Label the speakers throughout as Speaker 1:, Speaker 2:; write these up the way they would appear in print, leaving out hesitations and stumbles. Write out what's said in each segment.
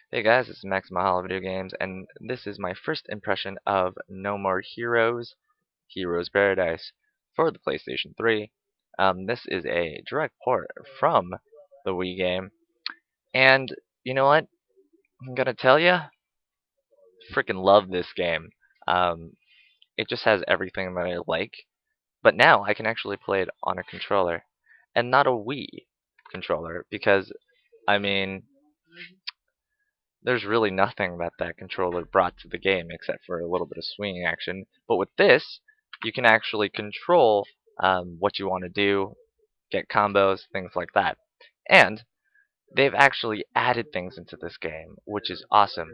Speaker 1: Hey guys, it's Max Mahalo Video Games, and this is my first impression of No More Heroes, Heroes Paradise for the PlayStation 3. This is a direct port from the Wii game, and you know what? I'm gonna tell you, freaking love this game. Um, it just has everything that I like, but now I can actually play it on a controller, and not a Wii controller, because I mean, there's really nothing that controller brought to the game except for a little bit of swinging action. But with this, you can actually control what you want to do, get combos, things like that. And they've actually added things into this game, which is awesome.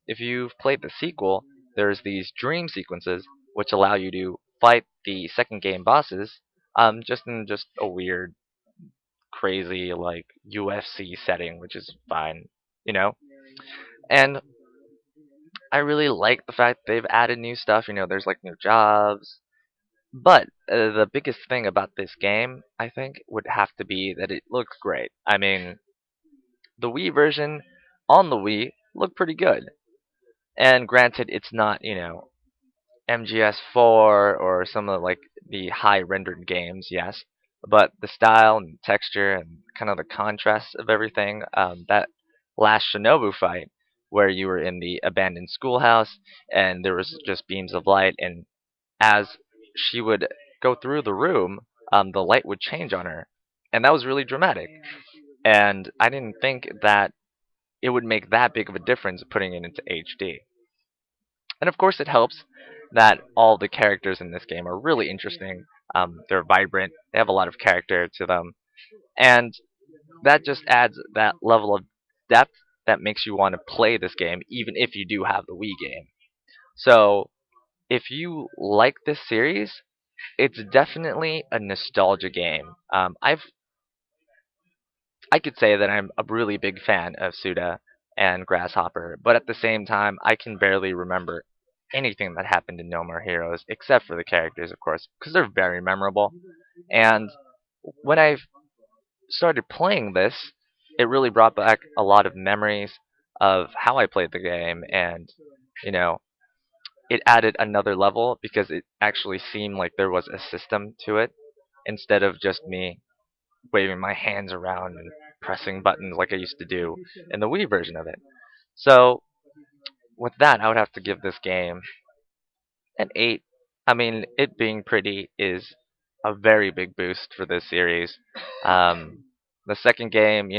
Speaker 1: If you've played the sequel, there's these dream sequences which allow you to fight the second game bosses just in just a weird, crazy like UFC setting, which is fine, you know. And I really like the fact they've added new stuff. There's like new jobs. But the biggest thing about this game, I think, would have to be that it looks great. I mean, the Wii version on the Wii looked pretty good. And granted, it's not, MGS4 or some of like the high rendered games, yes. But the style and texture and kind of the contrast of everything, that last Shinobu fight where you were in the abandoned schoolhouse and there was just beams of light, and as she would go through the room, the light would change on her, and that was really dramatic. And I didn't think that it would make that big of a difference putting it into HD. And of course, it helps that all the characters in this game are really interesting. They're vibrant. They have a lot of character to them, and that just adds that level of depth that makes you want to play this game, even if you do have the Wii game. So, if you like this series, it's definitely a nostalgia game. I could say that I'm a really big fan of Suda and Grasshopper, but at the same time, I can barely remember anything that happened in No More Heroes, except for the characters, of course, because they're very memorable. And when I started playing this, it really brought back a lot of memories of how I played the game, and you know, it added another level because it actually seemed like there was a system to it instead of just me waving my hands around and pressing buttons like I used to do in the Wii version of it. So, with that, I would have to give this game an 8. I mean, it being pretty is a very big boost for this series. The second game,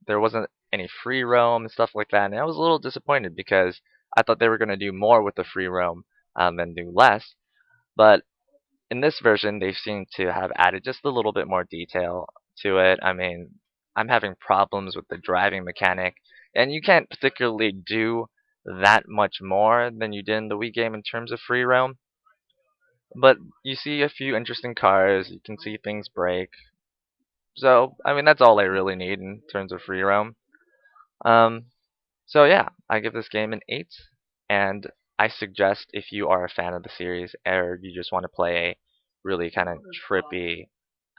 Speaker 1: there wasn't any free roam and stuff like that, and I was a little disappointed because I thought they were going to do more with the free roam than do less. But in this version, they seem to have added just a little bit more detail to it. I mean, I'm having problems with the driving mechanic, and you can't particularly do that much more than you did in the Wii game in terms of free roam. But you see a few interesting cars, you can see things break. So, I mean, that's all I really need in terms of free roam. Um, so yeah, I give this game an 8, and I suggest if you are a fan of the series or you just want to play a really kind of trippy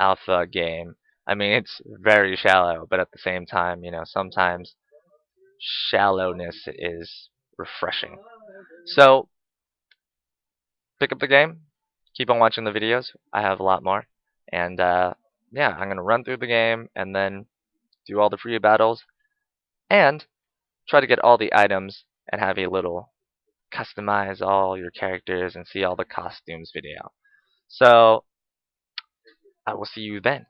Speaker 1: alpha game. I mean, it's very shallow, but at the same time, sometimes shallowness is refreshing. So, pick up the game, keep on watching the videos. I have a lot more. And yeah, I'm going to run through the game and then do all the free battles and try to get all the items and have a little customize all your characters and see all the costumes video. So, I will see you then.